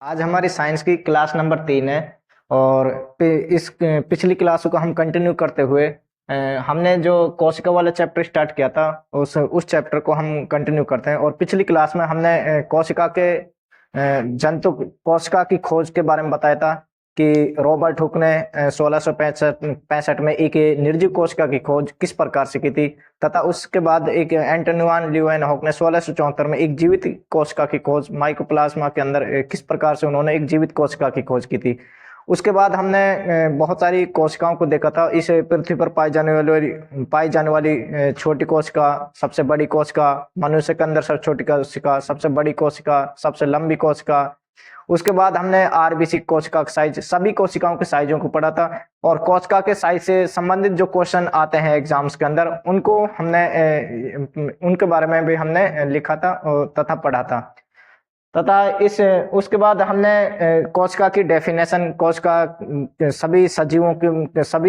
आज हमारी साइंस की क्लास नंबर 3 है। और इस पिछली क्लास को हम कंटिन्यू करते हुए हमने जो कोशिका वाला चैप्टर स्टार्ट किया था उस चैप्टर को हम कंटिन्यू करते हैं। और पिछली क्लास में हमने जंतु कोशिका की खोज के बारे में बताया था कि रॉबर्ट हुक ने 1665 में एक निर्जीव कोशिका की खोज किस प्रकार से की थी, तथा उसके बाद एक एंटोनी वान ल्यूवेनहॉक ने 1674 में एक जीवित कोशिका की खोज माइकोप्लाज्मा के अंदर किस प्रकार से उन्होंने एक जीवित कोशिका की खोज की थी। उसके बाद हमने बहुत सारी कोशिकाओं को देखा था। इस पृथ्वी पर पाई जाने वाली छोटी कोशिका, सबसे बड़ी कोशिका, मनुष्य के अंदर सबसे छोटी कोशिका, सबसे बड़ी कोशिका, सबसे लंबी कोशिका। उसके बाद हमने आरबीसी कोशिका का साइज, सभी कोशिकाओं के साइजों को पढ़ा था। और कोशिका के साइज से संबंधित जो क्वेश्चन आते हैं एग्जाम्स के अंदर, उनके बारे में भी हमने लिखा था तथा पढ़ा था। तथा इस उसके बाद हमने कोशिका की डेफिनेशन, कोशिका सभी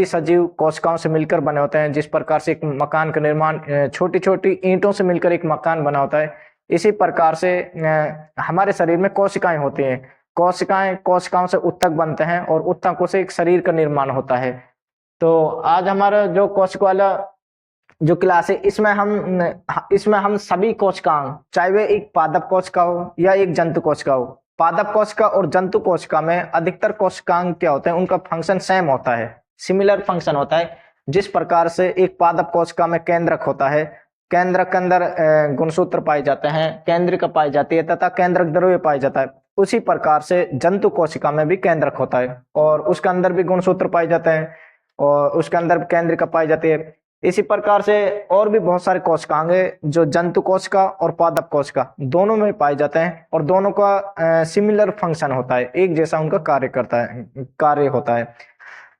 सजीव कोशिकाओं से मिलकर बने होते हैं। जिस प्रकार से एक मकान का निर्माण छोटी छोटी ईंटों से मिलकर एक मकान बना होता है, इसी प्रकार से हमारे शरीर में कोशिकाएं होती हैं। कोशिकाओं से ऊतक बनते हैं और ऊतकों से एक शरीर का निर्माण होता है। तो आज हमारा जो कोशिका वाला जो क्लास है, इसमें हम सभी कोशिकाओं, चाहे वे एक पादप कोशिका हो या एक जंतु कोशिका हो, पादप कोशिका और जंतु कोशिका में अधिकतर कोशिकांग क्या होते हैं, उनका फंक्शन सेम होता है, सिमिलर फंक्शन होता है। जिस प्रकार से एक पादप कोशिका में केंद्रक होता है, केंद्रक के अंदर गुणसूत्र पाए जाते हैं, केंद्रिका पाई जाती है तथा केंद्रक द्रव्य पाया जाता है, उसी प्रकार से जंतु कोशिका में भी केंद्रक होता है और उसके अंदर भी गुणसूत्र पाए जाते हैं और उसके अंदर केंद्रिका पाई जाती है। इसी प्रकार से और भी बहुत सारे कोशिकांग हैं जो जंतु कोशिका और पादप कोशिका दोनों में पाए जाते हैं और दोनों का सिमिलर फंक्शन होता है, एक जैसा उनका कार्य होता है।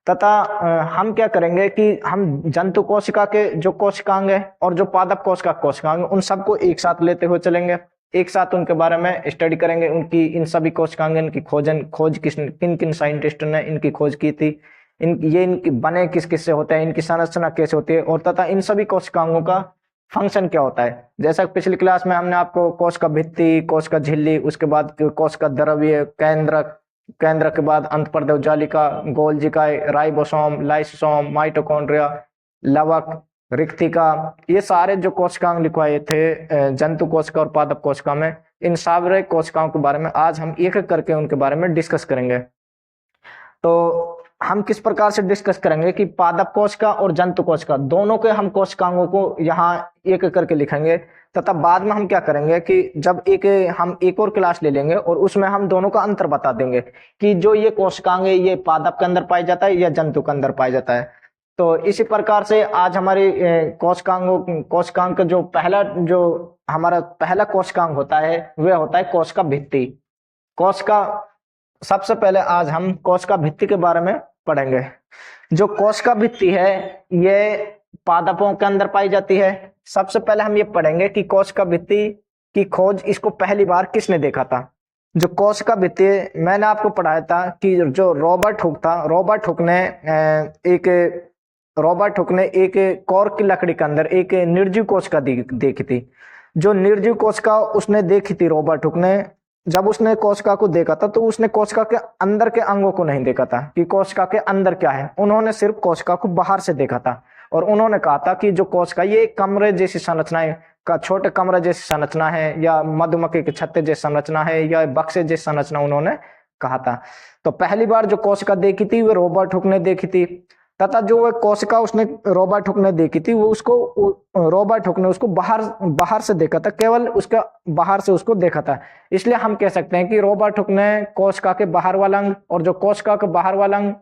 तथा हम क्या करेंगे कि हम जंतु कोशिका के जो कोशिकांग है और जो पादप कोशिका कोशिकांग, उन सबको एक साथ लेते हुए चलेंगे, एक साथ उनके बारे में स्टडी करेंगे। उनकी इन सभी कोशिकांग की खोज किन किन साइंटिस्ट ने इनकी खोज की थी, इनकी बने किस किस से होते हैं, इनकी संरचना कैसे होती है, और तथा इन सभी कोशिकांगों का फंक्शन क्या होता है। जैसा कि पिछली क्लास में हमने आपको कोशिका भित्ति, कोशिका झिल्ली, उसके बाद कोशिका द्रव्य, केंद्र के बाद अंतःपर्दव जालिका, गोल्जिकाए, राइबोसोम, लाइसोसोम, माइटोकॉन्ड्रिया, लवक, रिक्तिका, ये सारे जो कोशिकांग लिखवाए थे जंतु कोशिका और पादप कोशिका में, इन सारे कोशिकाओं के बारे में आज हम एक एक करके उनके बारे में डिस्कस करेंगे। तो हम किस प्रकार से डिस्कस करेंगे कि पादप कोशिका और जंतु कोशिका दोनों के हम कोशिकांगों को यहाँ एक एक करके लिखेंगे। तथा बाद में हम क्या करेंगे कि जब हम एक और क्लास ले लेंगे और उसमें हम दोनों का अंतर बता देंगे कि जो ये कोशिकांग है ये पादप के अंदर पाया जाता है या जंतु के अंदर पाया जाता है। तो इसी प्रकार से आज हमारी कोशिकांग का जो हमारा पहला कोशिकांग होता है वह होता है कोशिका भित्ति। कोशिका सबसे पहले आज हम कोशिका भित्ति के बारे में पढ़ेंगे। जो कोशिका भित्ति है ये पादपों के अंदर पाई जाती है। सबसे पहले हम ये पढ़ेंगे कि कोशिका भित्ति की खोज इसको पहली बार किसने देखा था। जो कोशिका भित्ति मैंने आपको पढ़ाया था कि जो रॉबर्ट हुक था, रॉबर्ट हुक ने एक कॉर्क की लकड़ी के अंदर एक निर्जीव कोशिका देखी थी। जो निर्जीव कोशिका उसने देखी थी रॉबर्ट हुक ने, जब उसने कोशिका को देखा था तो उसने कोशिका के अंदर के अंगों को नहीं देखा था कि कोशिका के अंदर क्या है, उन्होंने सिर्फ कोशिका को बाहर से देखा था। और उन्होंने कहा था कि जो कोशिका ये कमरे जैसी संरचना का छोटे कमरे जैसी संरचना है, या मधुमक्खी के छत्ते जैसी संरचना है, या बक्से जैसी संरचना उन्होंने कहा था। तो पहली बार जो कोशिका देखी थी वो रॉबर्ट हुक ने देखी थी। तथा जो वह कोशिका उसने रॉबर्ट हुक ने देखी थी वो रॉबर्ट हुक ने उसको बाहर से देखा था, केवल उसका बाहर से उसको देखा था। इसलिए हम कह सकते हैं कि रॉबर्ट हुक ने कोशिका के बाहर वाला अंग, और जो कोशिका का बाहर वाला अंग,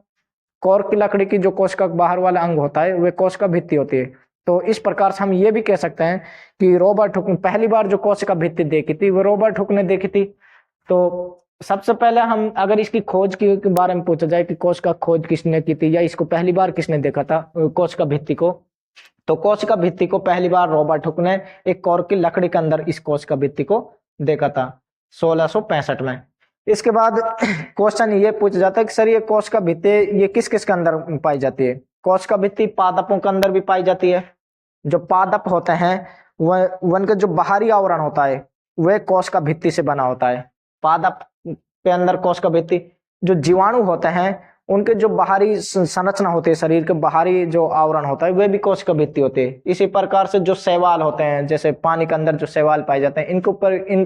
कॉर्क की लकड़ी की जो कोशिका का बाहर वाला अंग होता है वह कोशिका भित्ति होती है। तो इस प्रकार से हम ये भी कह सकते हैं कि रॉबर्ट हुक ने पहली बार जो कोशिका भित्ति देखी थी वो रॉबर्ट हुक ने देखी थी। तो सबसे पहले हम अगर इसकी खोज के बारे में पूछा जाए कि कोशिका खोज किसने की थी या इसको पहली बार किसने देखा था कोशिका भित्ति को, तो कोशिका भित्ति को पहली बार रॉबर्ट हुक ने एक कॉर्क की लकड़ी के अंदर इस कोशिका भित्ति को देखा था 1665 में। इसके बाद क्वेश्चन ये पूछा जाता है कि सर ये कोशिका भित्ति ये किस किस के अंदर पाई जाती है। कोशिका भित्ति पादपों के अंदर भी पाई जाती है। जो पादप होते हैं वह उनका जो बाहरी आवरण होता है वह कोशिका भित्ति से बना होता है। पादप के अंदर कोशिका भित्ति, जो जीवाणु होते हैं उनके जो बाहरी संरचना होती है, शरीर के बाहरी जो आवरण होता है वह भी कोशिका भित्ति होती है। इसी प्रकार से जो शैवाल होते हैं, जैसे पानी के अंदर जो शैवाल पाए जाते हैं, इन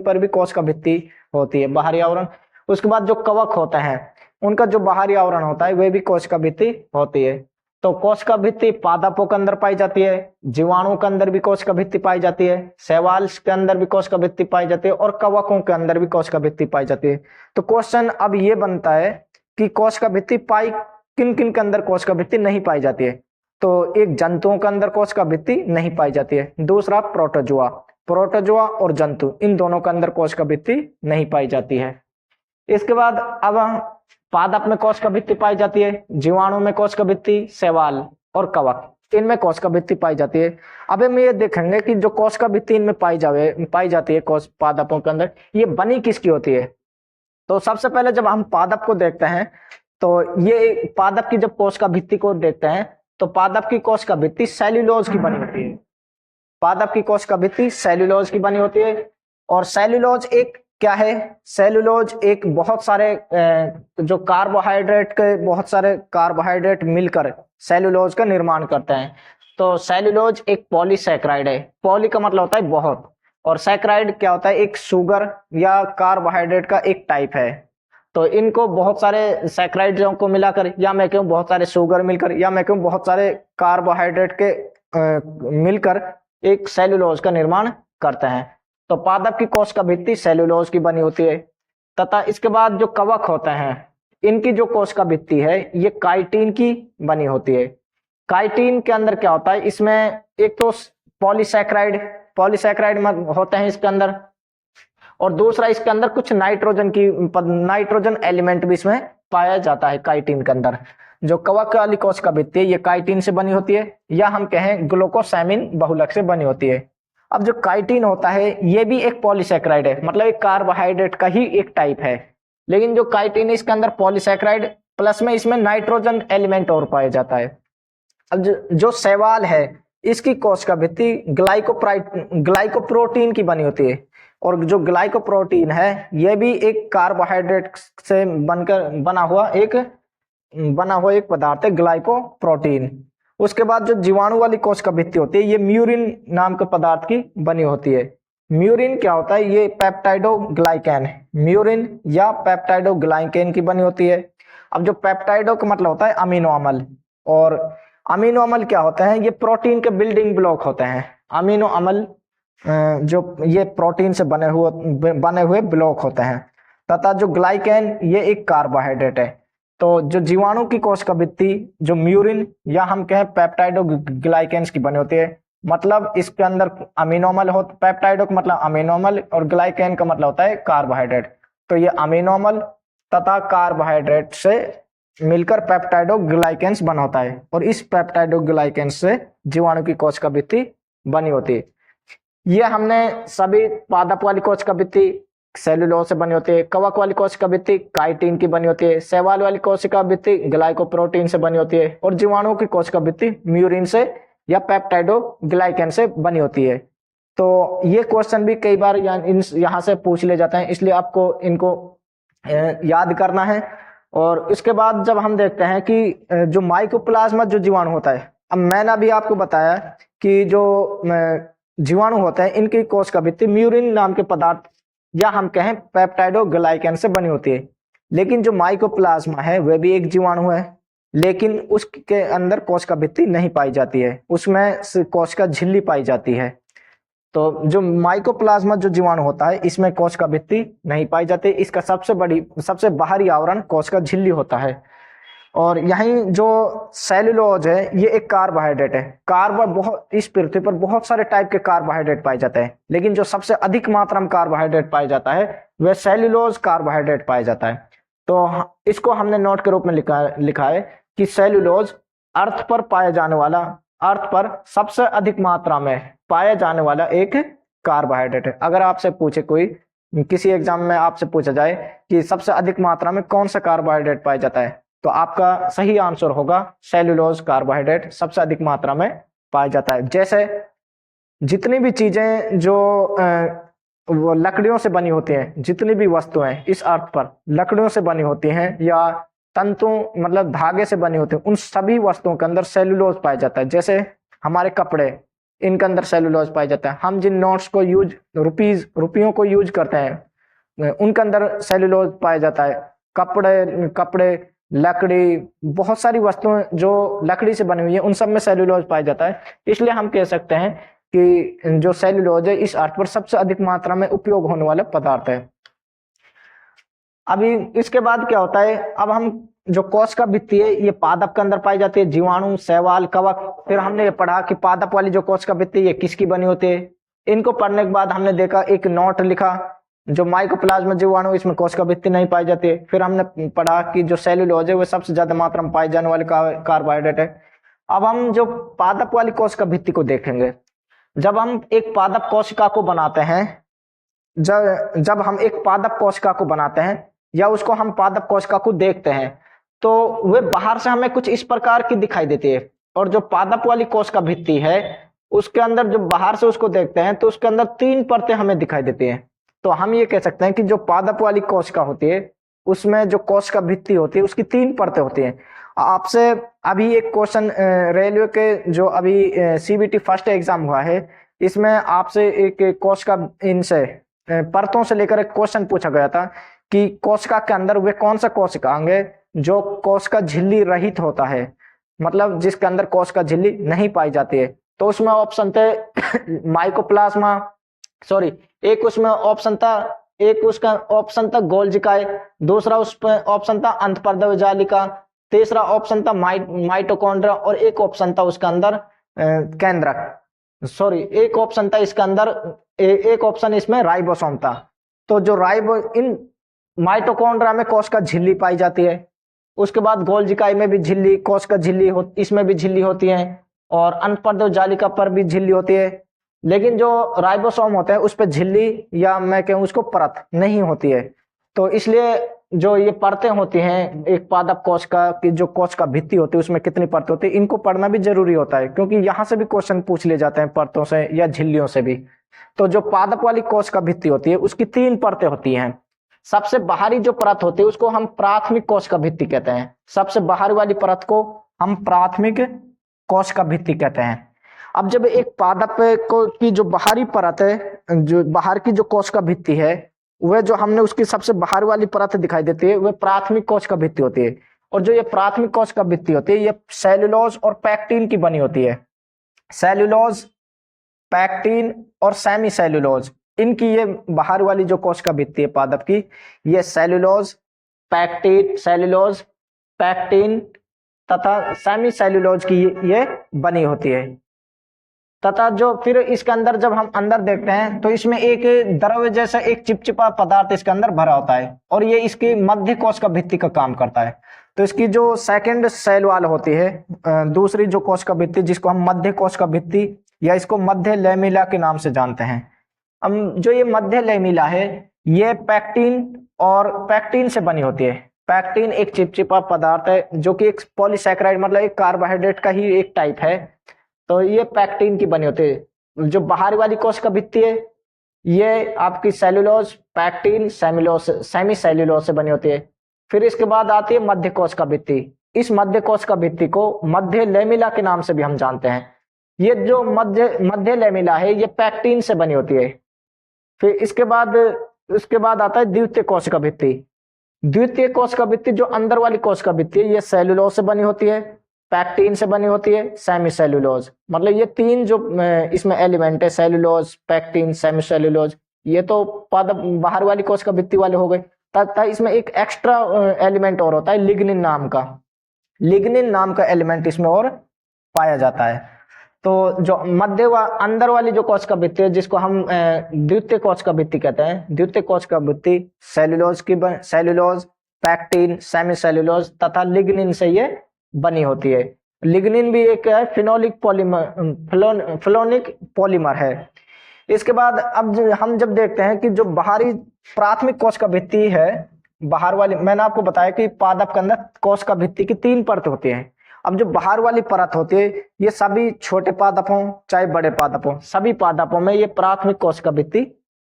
पर भी कोशिका भित्ति होती है, बाहरी आवरण। उसके बाद जो कवक होते हैं उनका जो बाहरी आवरण होता है वह भी कोशिका भित्ति होती है। तो कोशिका भित्ति पादपों के अंदर पाई जाती है, जीवाणुओं के अंदर भी कोशिका भित्ति पाई जाती है, शैवाल के अंदर भी कोशिका भित्ति पाई जाती है और कवकों के अंदर भी कोशिका भित्ति पाई जाती है। तो क्वेश्चन अब ये बनता है कि कोशिका भित्ति पाई किन किन के अंदर कोशिका भित्ति नहीं पाई जाती है। तो एक, जंतुओं के अंदर कोशिका भित्ति नहीं पाई जाती है। दूसरा प्रोटोजोआ, प्रोटोजोआ और जंतु, इन दोनों के अंदर कोशिका भित्ति नहीं पाई जाती है। इसके बाद अब पादप में कोशिका भित्ति पाई जाती है, जीवाणु में कोशिका भित्ति, शैवाल और कवक, इनमें कोशिका भित्ति पाई जाती है। अब हम ये देखेंगे कि जो कोशिका भित्ति इनमें पाई जाती है पादपों के अंदर, ये बनी किसकी होती है। तो सबसे पहले जब हम पादप को देखते हैं तो ये पादप की जब कोशिका भित्ति को देखते हैं तो पादप की कोशिका भित्ति सेल्यूलोज की बनी होती है। पादप की कोशिका भित्ति सेल्यूलोज की बनी होती है। और सेल्यूलोज एक क्या है, सेल्यूलोज एक बहुत सारे जो कार्बोहाइड्रेट के बहुत सारे कार्बोहाइड्रेट मिलकर सेल्यूलोज का निर्माण करते हैं। तो सेल्यूलोज एक पॉलीसैकेराइड है। पॉली का मतलब होता है बहुत, और सैकराइड क्या होता है, एक शुगर या कार्बोहाइड्रेट का एक टाइप है। तो इनको बहुत सारे सैकराइड्स को मिलाकर, या मैं कहूँ बहुत सारे शुगर मिलकर, या मैं कहूँ बहुत सारे कार्बोहाइड्रेट के मिलकर एक सेल्यूलोज का निर्माण करते हैं। तो पादप की कोशिका भित्ति सेल्यूलोज की बनी होती है। तथा इसके बाद जो कवक होते हैं इनकी जो कोशिका भित्ति है ये काइटिन की बनी होती है। काइटिन के अंदर क्या होता है, इसमें एक तो पॉलीसैकेराइड होते हैं इसके अंदर, और दूसरा इसके अंदर कुछ नाइट्रोजन एलिमेंट भी इसमें पाया जाता है काइटिन के अंदर। जो कवक वाली कोशिका भित्ति है ये काइटिन से बनी होती है, या हम कहें ग्लूकोसामिन बहुलक से बनी होती है। अब जो काइटिन होता है ये भी एक पॉलीसैकेराइड है, मतलब एक कार्बोहाइड्रेट का ही एक टाइप है। लेकिन जो काइटिन इसके अंदर पॉलीसैकेराइड प्लस में इसमें नाइट्रोजन एलिमेंट और पाया जाता है। अब जो शैवाल है इसकी कोशिका भित्ति ग्लाइकोप्रोटीन की बनी होती है। और जो ग्लाइकोप्रोटीन है यह भी एक कार्बोहाइड्रेट से बना हुआ एक पदार्थ है, ग्लाइकोप्रोटीन। उसके बाद जो जीवाणु वाली कोशिका भित्ति होती है ये म्यूरिन नाम के पदार्थ की बनी होती है। म्यूरिन क्या होता है, ये पेप्टाइडोग्लाइकैन, म्यूरिन या पेप्टाइडोग्लाइकैन की बनी होती है। अब जो पेप्टाइडो का मतलब होता है अमीनो अम्ल, और अमीनो अम्ल क्या होते हैं, ये प्रोटीन के बिल्डिंग ब्लॉक होते हैं। अमीनो अम्ल जो ये प्रोटीन से बने हुए ब्लॉक होते हैं। तथा जो ग्लाइकैन ये एक कार्बोहाइड्रेट है। तो जो जीवाणु की कोशिका भित्ति जो म्यूरिन या हम कहें पेप्टाइडोग्लाइकेन्स की बनी होती है, मतलब इसके अंदर अमीनो अम्ल हो, पेप्टाइडो का मतलब अमीनो अम्ल और ग्लाइकेन का मतलब होता है कार्बोहाइड्रेट। तो ये अमीनो अम्ल तथा कार्बोहाइड्रेट से मिलकर पेप्टाइडोग्लाइकेन्स बना होता है, और इस पेप्टाइडोग्लाइकेन्स से जीवाणु की कोशिका भित्ति बनी होती है। ये हमने सभी पादप वाली कोशिका भित्ति सेल्यूलोज से बनी होती है, कवक वाली कोशिका भित्ति काइटिन की बनी होती है, शैवाल वाली कोशिका भित्ति ग्लाइकोप्रोटीन से बनी होती है, और जीवाणु की कोशिका भित्ति म्यूरिन से या पेप्टाइडोग्लाइकेन से बनी होती है। तो ये क्वेश्चन भी कई बार यहाँ से पूछ ले जाते हैं, इसलिए आपको इनको याद करना है। और इसके बाद जब हम देखते हैं कि जो माइकोप्लाज्मा जो जीवाणु होता है, अब मैंने अभी आपको बताया कि जो जीवाणु होते हैं इनकी कोशिका भित्ति म्यूरिन नाम के पदार्थ या हम कहें पेप्टाइडोग्लाइकेन से बनी होती है। लेकिन जो माइकोप्लाज्मा है वह भी एक जीवाणु है, लेकिन उसके अंदर कोशिका भित्ति नहीं पाई जाती है, उसमें कोशिका झिल्ली पाई जाती है। तो जो माइकोप्लाज्मा जो जीवाणु होता है इसमें कोशिका भित्ति नहीं पाई जाती, इसका सबसे बाहरी आवरण कोशिका झिल्ली होता है। और यहीं जो सेल्यूलोज है ये एक कार्बोहाइड्रेट है। इस पृथ्वी पर बहुत सारे टाइप के कार्बोहाइड्रेट पाए जाते हैं, लेकिन जो सबसे अधिक मात्रा में कार्बोहाइड्रेट पाया जाता है वह सेल्यूलोज कार्बोहाइड्रेट पाया जाता है। तो इसको हमने नोट के रूप में लिखा है कि सेल्यूलोज अर्थ पर सबसे अधिक मात्रा में पाया जाने वाला एक कार्बोहाइड्रेट है। अगर आपसे पूछे किसी एग्जाम में आपसे पूछा जाए कि सबसे अधिक मात्रा में कौन सा कार्बोहाइड्रेट पाया जाता है, तो आपका सही आंसर होगा सेल्यूलोज कार्बोहाइड्रेट सबसे अधिक मात्रा में पाया जाता है। जैसे जितनी भी चीजें जो वो लकड़ियों से बनी होती हैं, जितनी भी वस्तुएं इस अर्थ पर लकड़ियों से बनी होती हैं या तंतु मतलब धागे से बनी होती हैं, उन सभी वस्तुओं के अंदर सेलुलोज पाया जाता है। जैसे हमारे कपड़े, इनके अंदर सेलुलोज पाया जाता है। हम जिन नोट्स को यूज रुपयों को यूज करते हैं, उनके अंदर सेलुलोज पाया जाता है। कपड़े कपड़े लकड़ी, बहुत सारी वस्तुएं जो लकड़ी से बनी हुई है, उन सब में सेलुलोज पाया जाता है। इसलिए हम कह सकते हैं कि जो सेलुलोज है इस अर्थ पर सबसे अधिक मात्रा में उपयोग होने वाला पदार्थ है। अभी इसके बाद क्या होता है, अब हम जो कोशिका भित्ति है ये पादप के अंदर पाई जाती है, जीवाणु, शैवाल, कवक। फिर हमने ये पढ़ा कि पादप वाली जो कोशिका भित्ति ये किसकी बनी होती है। इनको पढ़ने के बाद हमने देखा, एक नोट लिखा, जो माइकोप्लाज्मा जीवाणु, इसमें कोशिका भित्ति नहीं पाई जाती है। फिर हमने पढ़ा कि जो सेलुलोज है वो सबसे ज्यादा मात्रा में पाए जाने वाले कार्बोहाइड्रेट है। अब हम जो पादप वाली कोशिका भित्ति को देखेंगे। जब हम एक पादप कोशिका को बनाते हैं, जब हम एक पादप कोशिका को बनाते हैं या उसको हम पादप कोशिका को देखते हैं, तो वे बाहर से हमें कुछ इस प्रकार की दिखाई देती है। और जो पादप वाली कोशिका भित्ति है उसके अंदर, जो बाहर से उसको देखते हैं तो उसके अंदर 3 परतें हमें दिखाई देती हैं। तो हम ये कह सकते हैं कि जो पादप वाली कोशिका होती है उसमें जो कोशिका भित्ति होती है उसकी 3 परतें होती हैं। आपसे अभी एक क्वेश्चन रेलवे के जो अभी CBT फर्स्ट एग्जाम हुआ है, इसमें आपसे एक कोशिका इनसे परतों से लेकर एक क्वेश्चन पूछा गया था कि कोशिका के अंदर वे कौन सा कोशिकांग है जो कोशिका झिल्ली रहित होता है, मतलब जिसके अंदर कोशिका झिल्ली नहीं पाई जाती है। तो उसमें ऑप्शन थे माइकोप्लाज्मा, सॉरी, एक उसमें ऑप्शन था, एक उसका ऑप्शन था गोल्जिकाए, दूसरा उस पर ऑप्शन था अंतःपर्दव जालिका, तीसरा ऑप्शन था माइटोकॉन्ड्रिया और एक ऑप्शन था उसके अंदर केंद्रक, सॉरी, एक ऑप्शन था इसके अंदर, एक ऑप्शन इसमें राइबोसोम था। तो जो इन माइटोकॉन्ड्रिया में कोशिका झिल्ली पाई जाती है, उसके बाद गोल्जिकाई में भी झिल्ली, कोशिका झिल्ली इसमें भी झिल्ली होती है, और अंतःपर्दव जालिका पर भी झिल्ली होती है। लेकिन जो राइबोसोम होते हैं उस पर झिल्ली या मैं कहूँ उसको परत नहीं होती है। तो इसलिए जो ये परतें होती हैं एक पादप कोशिका की, जो कोशिका भित्ति होती है उसमें कितनी परतें होती है, इनको पढ़ना भी जरूरी होता है, क्योंकि यहाँ से भी क्वेश्चन पूछ ले जाते हैं परतों से या झिल्लियों से भी। तो जो पादप वाली कोशिका भित्ति होती है उसकी 3 परतें होती हैं। सबसे बाहरी जो परत होती है उसको हम प्राथमिक कोशिका भित्ति कहते हैं। सबसे बाहरी वाली परत को हम प्राथमिक कोशिका भित्ति कहते हैं। अब जब एक पादप की जो बाहरी परत है, जो बाहर की जो कोशिका भित्ति है, वह जो हमने उसकी सबसे बाहर वाली परत दिखाई देती है वह प्राथमिक कोशिका भित्ति होती है। और जो ये प्राथमिक कोशिका भित्ति होती है ये सेलुलोज और पैक्टिन की बनी होती है। सेलुलोज, पैक्टिन और सेमी सेलुलोज, इनकी ये बाहर वाली जो कोशिका भित्ति है पादप की, ये सेलुलोज, पैक्टिन तथा सेमी सेलुलोज की ये बनी होती है। तथा जो फिर इसके अंदर जब हम अंदर देखते हैं तो इसमें एक द्रव जैसा एक चिपचिपा पदार्थ इसके अंदर भरा होता है और ये इसकी मध्य कोशिका भित्ति का काम करता है। तो इसकी जो सेकंड सेल वाल होती है, दूसरी जो कोशिका भित्ति जिसको हम मध्य कोशिका भित्ति या इसको मध्य लेमिला के नाम से जानते हैं। अब जो ये मध्य लेमिला है ये पैक्टिन से बनी होती है। पैक्टिन एक चिपचिपा पदार्थ है जो कि एक पॉलीसैकेराइड मतलब एक कार्बोहाइड्रेट का ही एक टाइप है। तो ये पैक्टिन की बनी होती है। जो बाहर वाली कोशिका भित्ति है ये आपकी सेलुलोज, पैक्टिन, सेमी सेलुलोज से बनी होती है। फिर इसके बाद आती है मध्य कोशिका भित्ति। इस मध्य कोशिका भित्ति को मध्य लेमिला के नाम से भी हम जानते हैं। ये जो मध्य लेमिला है ये पैक्टिन से बनी होती है। फिर इसके बाद आता है द्वितीय कोशिका भित्ति। द्वितीय कोशिका भित्ति जो अंदर वाली कोशिका भित्ति है ये सेलुलोज से बनी होती है, पैक्टिन से बनी होती है, सेमी सेलुलोज। मतलब ये 3 जो इसमें एलिमेंट है, सेलुलोज, पैक्टिन, सेमी सेलुलोज, ये तो पादप बाहर वाली कोशिका भित्ति वाले हो गए। तथा इसमें एक एक्स्ट्रा एलिमेंट और होता है लिग्निन नाम का एलिमेंट इसमें और पाया जाता है। तो जो अंदर वाली जो कोशिका भित्ति है जिसको हम द्वितीय कोशिका भित्ति कहते हैं, द्वितीय कोशिका भित्ति सेलुलोज, पैक्टिन, सेमी सेलुलोज तथा लिग्निन से ये बनी होती है। लिग्निन भी एक फिनोलिक पॉलीमर है। इसके बाद अब हम जब देखते हैं कि जो बाहरी प्राथमिक कोशिका भित्ति है, बाहर वाली, मैंने आपको बताया कि पादप के अंदर कोशिका भित्ति की 3 परत होती हैं। अब जो बाहर वाली परत होती है ये सभी छोटे पादप हों चाहे बड़े पादप हों, सभी पादपों में ये प्राथमिक कोशिका भित्ति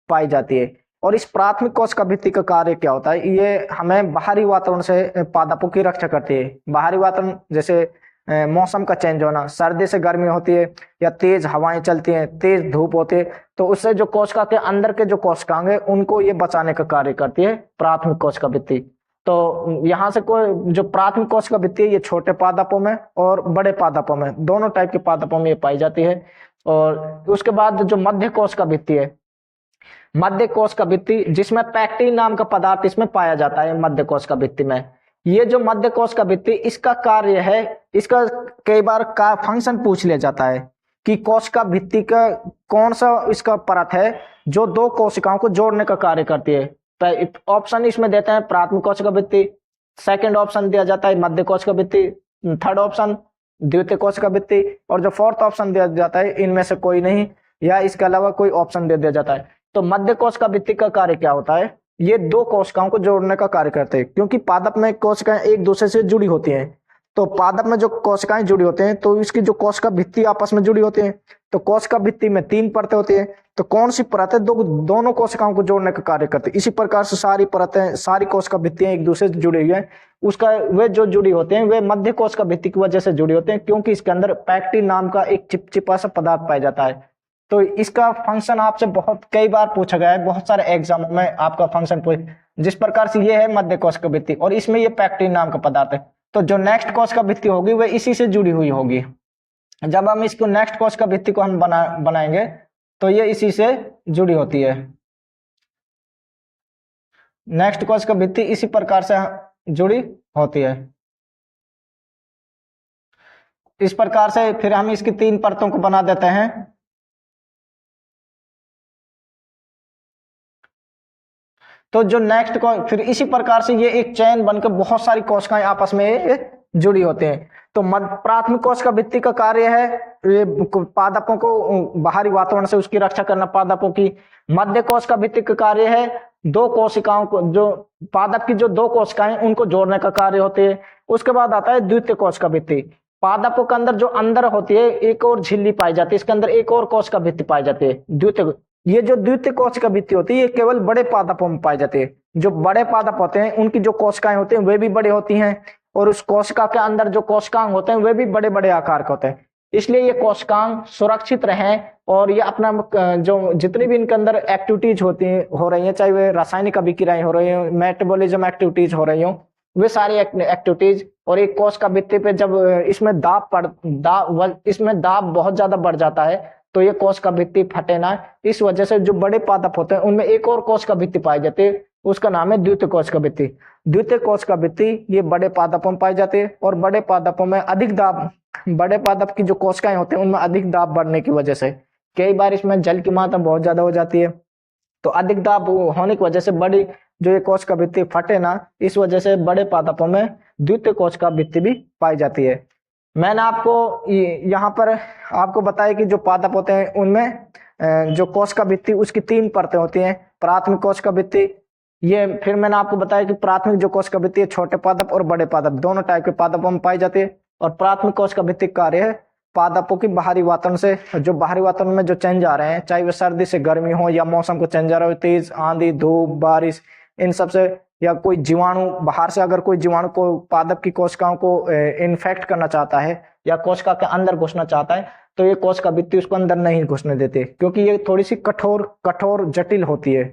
पाई जाती है। और इस प्राथमिक कोशिका भित्ति का कार्य क्या होता है, ये हमें बाहरी वातावरण से पादपों की रक्षा करती है। बाहरी वातावरण जैसे मौसम का चेंज होना, सर्दी से गर्मी होती है या तेज हवाएं चलती हैं, तेज धूप होती है, तो उससे जो कोशिका के अंदर के जो कोशिकांग है उनको ये बचाने का कार्य करती है प्राथमिक कोशिका भित्ति। तो यहाँ से कोई जो प्राथमिक कोशिका भित्ति है ये छोटे पादपों में और बड़े पादपों में, दोनों टाइप के पादपों में ये पाई जाती है। और उसके बाद जो मध्य कोशिका भित्ति है, मध्य कोशिका भित्ति जिसमें पैक्टिन नाम का पदार्थ इसमें पाया जाता है मध्य कोशिका भित्ति में। ये जो मध्य कोशिका भित्ति, इसका कार्य है, इसका कई बार का फंक्शन पूछ लिया जाता है कि कोशिका भित्ति का कौन सा इसका परत है जो दो कोशिकाओं को जोड़ने का कार्य करती है। ऑप्शन इसमें देते हैं प्राथमिक कोशिका भित्ति, सेकंड ऑप्शन दिया जाता है मध्य कोशिका भित्ति, थर्ड ऑप्शन द्वितीय कोशिका भित्ति, और जो फोर्थ ऑप्शन दिया जाता है इनमें से कोई नहीं या इसके अलावा कोई ऑप्शन दे दिया जाता है। तो मध्य कोशिका भित्ति का कार्य क्या होता है, ये दो कोशिकाओं को जोड़ने का कार्य करते हैं, क्योंकि पादप में कोशिकाएं एक दूसरे से जुड़ी होती हैं। तो पादप में जो कोशिकाएं जुड़ी होती हैं तो इसकी जो कोशिका भित्ति आपस में जुड़ी होती है, तो कोशिका भित्ति में 3 परतें होती है। तो कौन सी परत है दोनों कोशिकाओं को जोड़ने का कार्य करती है। इसी प्रकार से सारी परतें, सारी कोशिका भित्तियां एक दूसरे से जुड़ी हुई है, उसका वे जो जुड़ी होते हैं वे मध्य कोशिका भित्ति की वजह से जुड़ी होते हैं, क्योंकि इसके अंदर पैक्टिन नाम का एक चिपचिपा सा पदार्थ पाया जाता है। तो इसका फंक्शन आपसे बहुत कई बार पूछा गया है, बहुत सारे एग्जामों में आपका फंक्शन पूछ, जिस प्रकार से ये है मध्य कोशिका भित्ति और इसमें ये पैक्टिन नाम का पदार्थ है। तो जो नेक्स्ट कोशिका भित्ति होगी वह इसी से जुड़ी हुई होगी। जब हम इसको नेक्स्ट कोशिका भित्ति को हम बनाएंगे तो ये इसी से जुड़ी होती है। नेक्स्ट कोशिका भित्ति इसी प्रकार से जुड़ी होती है। इस प्रकार से फिर हम इसकी 3 परतों को बना देते हैं। तो जो नेक्स्ट को फिर इसी प्रकार से ये एक चैन बनकर बहुत सारी कोशिकाएं आपस में जुड़ी होते हैं। तो प्राथमिक कोशिका भित्ति का कार्य है ये पादपों को बाहरी वातावरण से उसकी रक्षा करना, पादपों की। मध्य कोशिका भित्ति का कार्य है दो कोशिकाओं को, जो पादप की जो 2 कोशिकाएं उनको जोड़ने का कार्य होते है। उसके बाद आता है द्वितीय कोशिका भित्ति। पादपों के अंदर जो अंदर होती है एक और झिल्ली पाई जाती है, इसके अंदर एक और कोशिका भित्ति पाई जाती है द्वितीय। ये जो द्वितीय कोशिका भित्ति होती है ये केवल बड़े पादपों में पाई जाती है। जो बड़े पादप होते हैं उनकी जो कोशिकाएं होती हैं वे भी बड़ी होती हैं, और उस कोशिका के अंदर जो कोशिकांग होते हैं वे भी बड़े बड़े आकार के होते हैं। इसलिए ये कोशिकांग सुरक्षित रहें और ये अपना जो जितनी भी इनके अंदर एक्टिविटीज हो रही हैं, चाहे वे रासायनिक अभिक्रियाएं हो रही हो, मेटाबॉलिज्म एक्टिविटीज हो रही हो, वे सारी एक्टिविटीज, और एक कोशिका भित्ति पे जब इसमें इसमें दाब बहुत ज्यादा बढ़ जाता है तो ये कोशिका भित्ति फटे ना। इस वजह से जो बड़े पादप होते हैं उनमें एक और कोशिका भित्ति पाई जाती है, उसका नाम है द्वितीय कोशिका भित्ति। द्वितीय कोशिका भित्ति ये बड़े पादपों में पाई जाती है, और बड़े पादपों में अधिक दाब, बड़े पादप की जो कोशिकाएं होते हैं उनमें अधिक दाब बढ़ने की वजह से कई बार इसमें जल की मात्रा बहुत ज्यादा हो जाती है। तो अधिक दाब होने की वजह से बड़ी जो ये कोशिका भित्ति फटे ना, इस वजह से बड़े पादपों में द्वितीय कोशिका भित्ति भी पाई जाती है। मैंने आपको यहाँ पर आपको बताया कि जो पादप होते हैं उनमें जो कोशिका भित्ति उसकी 3 परतें होती हैं। प्राथमिक कोशिका भित्ति, ये फिर मैंने आपको बताया कि प्राथमिक जो कोशिका भित्ति है छोटे पादप और बड़े पादप दोनों टाइप के पादपों में पाई जाती है। और प्राथमिक कोशिका भित्ति कार्य है पादपों की बाहरी वातावरण से, जो बाहरी वातावरण में जो चेंज आ रहे हैं, चाहे वे सर्दी से गर्मी हो या मौसम को चेंज आ रहा हो, तेज आंधी धूप बारिश, इन सब से, या कोई जीवाणु बाहर से अगर कोई जीवाणु को पादप की कोशिकाओं को इन्फेक्ट करना चाहता है या कोशिका के अंदर घुसना चाहता है तो ये कोशिका भित्ति उसको अंदर नहीं घुसने देते, क्योंकि ये थोड़ी सी कठोर जटिल होती है।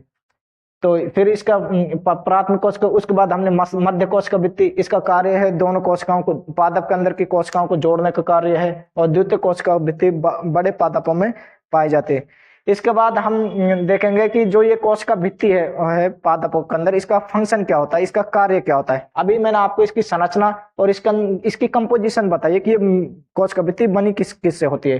तो फिर इसका प्राथमिक कोशिका, उसके बाद हमने मध्य कोशिका भित्ति, इसका कार्य है दोनों कोशिकाओं को, पादप के अंदर की कोशिकाओं को जोड़ने का कार्य है। और द्वितीय कोशिका भित्ति बड़े पादपों में पाए जाते हैं। इसके बाद हम देखेंगे कि जो ये कोशिका भित्ति है पादपों के अंदर, इसका फंक्शन क्या होता है, इसका कार्य क्या होता है। अभी मैंने आपको इसकी संरचना और इसकी कंपोजिशन बताई कि ये कोशिका भित्ति बनी किस से होती है।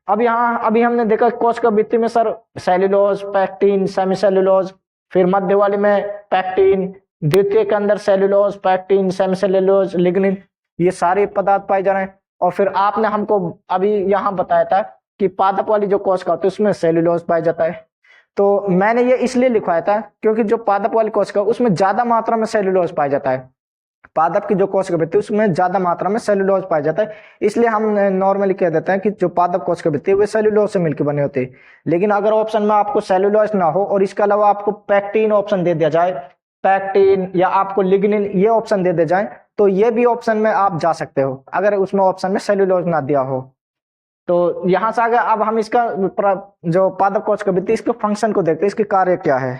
अभी हमने देखा कोशिका भित्ति में sir cellulose, pectin, semi cellulose, फिर मध्य वाले में पैक्टिन, द्वितीय के अंदर cellulose, pectin, semi cellulose, lignin, ये सारे पदार्थ पाए जा रहे हैं। और फिर आपने हमको अभी यहाँ बताया था कि पादप वाली जो कोशिका होती है उसमें सेल्यूलोज पाया जाता है। तो मैंने ये इसलिए लिखवाया था क्योंकि जो पादप वाली कोशिका उसमें ज्यादा मात्रा में सेल्यूलोज पाया जाता है। पादप की जो कोशिका भित्ति उसमें ज्यादा मात्रा में सेल्यूलोज पाया जाता है, इसलिए हम नॉर्मली कह देते हैं कि जो पादप कोशिका भित्ति है वे सेल्यूलोज से मिलकर बने होते हैं। लेकिन अगर ऑप्शन में आपको सेल्यूलोज ना हो और इसके अलावा आपको पैक्टीन ऑप्शन दे दिया जाए, पैक्टीन या आपको लिग्निन ये ऑप्शन दे दिया जाए, तो ये भी ऑप्शन में आप जा सकते हो अगर उसमें ऑप्शन में सेल्यूलोज ना दिया हो। तो यहां से आगे अब हम इसका जो पादप कोशिका भित्ति इसके फंक्शन को देखते हैं, इसके कार्य क्या है।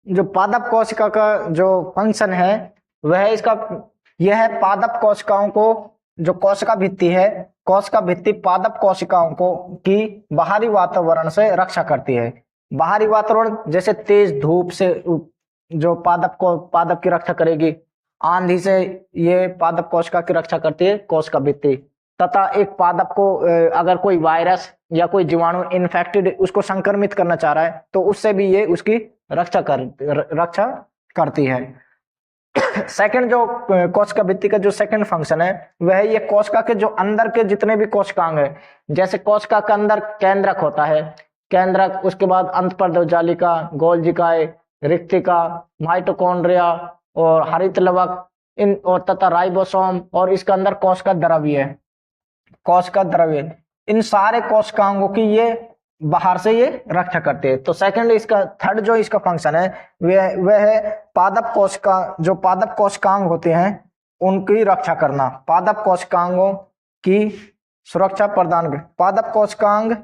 जो पादप कोशिका का जो फंक्शन है वह इसका यह है, पादप कोशिकाओं को जो कोशिका भित्ति है, कोशिका भित्ति पादप कोशिकाओं को की बाहरी वातावरण से रक्षा करती है। बाहरी वातावरण जैसे तेज धूप से जो पादप की रक्षा करेगी, आंधी से ये पादप कोशिका की रक्षा करती है कोशिका भित्ति, तथा एक पादप को अगर कोई वायरस या कोई जीवाणु इन्फेक्टेड उसको संक्रमित करना चाह रहा है तो उससे भी ये उसकी रक्षा करती है। सेकंड जो कोशिका भित्ति का जो सेकंड फंक्शन है वह है ये कोशिका के जो अंदर के जितने भी कोशिकांग है, जैसे कोशिका के अंदर केंद्रक होता है, केंद्रक, उसके बाद अंतःपर्दजालिका, गोल्जिकाए, रिक्तिका, माइटोकॉन्ड्रिया और हरित लवक इन और तथा राइबोसोम, और इसके अंदर कोशिका द्रव्य, इन सारे कोशिकांगों की ये बाहर से ये रक्षा करते हैं। तो सेकंड इसका थर्ड जो इसका फंक्शन है वह है पादप कोशिकांग होते हैं उनकी रक्षा करना, पादप कोशिकांगों की सुरक्षा प्रदान, पादप कोशिकांग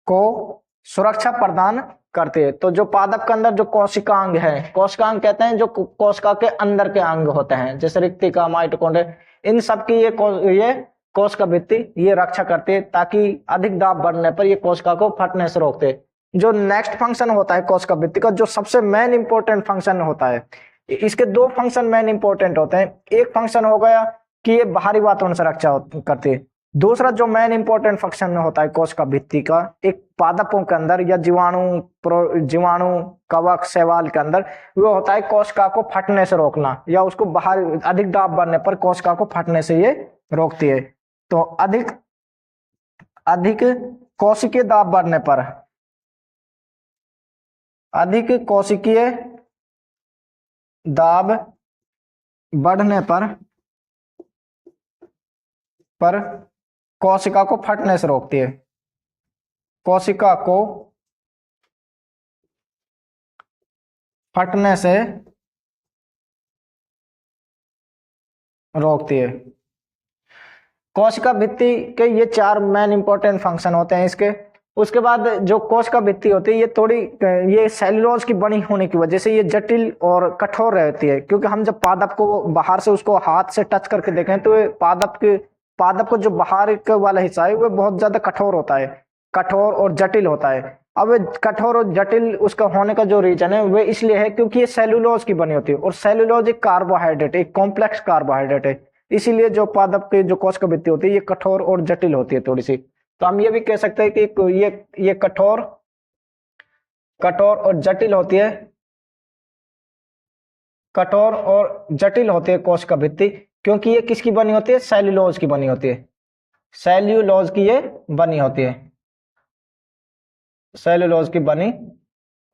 को सुरक्षा प्रदान करते हैं। तो जो पादप के अंदर जो कोशिकांग है, कोशिकांग कहते हैं जो कोशिका के अंदर के अंग होते हैं, जैसे रिक्तिका, माइटोकॉन्ड्रिया, इन सब की ये कोशिका भित्ति ये रक्षा करते हैं ताकि अधिक दाब बढ़ने पर ये कोशिका को फटने से रोकते हैं। जो नेक्स्ट फंक्शन होता है कोशिका भित्ति का, जो सबसे मेन इंपॉर्टेंट फंक्शन होता है, इसके दो फंक्शन मेन इंपॉर्टेंट होते हैं। एक फंक्शन हो गया कि ये बाहरी वातावरण से रक्षा करती है, दूसरा जो मेन इंपॉर्टेंट फंक्शन होता है कोशिका भित्ति का एक पादपों के अंदर या जीवाणु कवक शैवाल के अंदर, वो होता है कोशिका को फटने से रोकना, या उसको बाहर अधिक दाब बढ़ने पर कोशिका को फटने से ये रोकती है। तो अधिक कोशिकीय दाब बढ़ने पर, अधिक कोशिकीय दाब बढ़ने पर कोशिका को फटने से रोकती है, कोशिका को फटने से रोकती है। कोशिका भित्ति के ये चार मेन इंपॉर्टेंट फंक्शन होते हैं इसके। उसके बाद जो कोशिका भित्ति होती है ये सेल्यूलोज की बनी होने की वजह से ये जटिल और कठोर रहती है, क्योंकि हम जब पादप को बाहर से उसको हाथ से टच करके देखें तो पादप को जो बाहर का वाला हिस्सा है वो बहुत ज्यादा कठोर होता है, कठोर और जटिल होता है। अब कठोर और जटिल उसका होने का जो रीजन है वो इसलिए है क्योंकि ये सेल्यूलोज की बनी होती है, और सेल्यूलोज एक कार्बोहाइड्रेट, एक कॉम्प्लेक्स कार्बोहाइड्रेट है, इसीलिए जो पादप की जो कोशिका भित्ति होती है ये कठोर और जटिल होती है थोड़ी सी। तो हम ये भी कह सकते हैं कि ये कठोर और जटिल होती है, कठोर और जटिल होती है कोशिका भित्ति, क्योंकि ये किसकी बनी होती है, सेल्यूलोज की बनी होती है, सेल्यूलोज की ये बनी होती है, सेल्यूलोज की बनी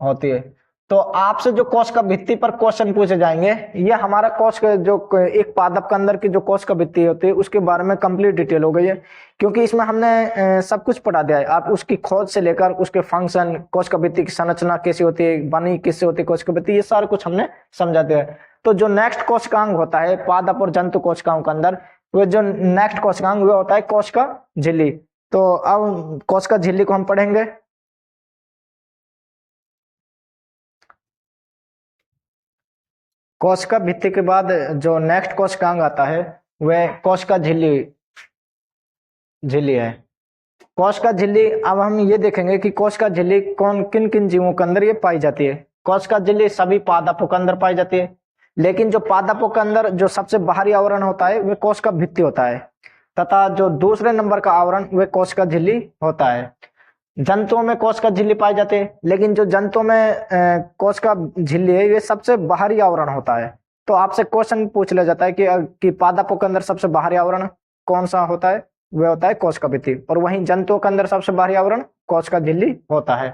होती है। तो आपसे जो कोशिका भित्ति पर क्वेश्चन पूछे जाएंगे, ये हमारा कोशिका जो एक पादप के अंदर की जो कोशिका भित्ति होती है उसके बारे में कंप्लीट डिटेल हो गई है, क्योंकि इसमें हमने सब कुछ पढ़ा दिया है। आप उसकी खोज से लेकर उसके फंक्शन, कोशिका भित्ति की संरचना कैसी होती है, बनी किससे होती है कोशिका भित्ति, ये सारा कुछ हमने समझा दिया है। तो जो नेक्स्ट कोशिकांग होता है पादप और जंतु कोशिकाओं के अंदर, वो जो नेक्स्ट कोशिकांग वो होता है कोशिका झिल्ली। तो अब कोशिका झिल्ली को हम पढ़ेंगे। कोशिका भित्ति के बाद जो नेक्स्ट कोशिकांग आता है वह कोशिका झिल्ली है। कोशिका झिल्ली, अब हम ये देखेंगे कि कोशिका झिल्ली किन किन जीवों के अंदर ये पाई जाती है। कोशिका झिल्ली सभी पादपों के अंदर पाई जाती है, लेकिन जो पादपों के अंदर जो सबसे बाहरी आवरण होता है वह कोशिका भित्ति होता है, तथा जो दूसरे नंबर का आवरण वह कोशिका झिल्ली होता है। जंतुओं में कोशिका झिल्ली पाई जाती है, लेकिन जो जंतुओं में कोशिका झिल्ली है ये सबसे बाहरी आवरण होता है। तो आपसे क्वेश्चन पूछ लिया जाता है कि पादपों के अंदर सबसे बाहरी आवरण कौन सा होता है, वह होता है कोशिका भित्ति। और वहीं जंतुओं के अंदर सबसे बाहरी आवरण कोशिका झिल्ली होता है।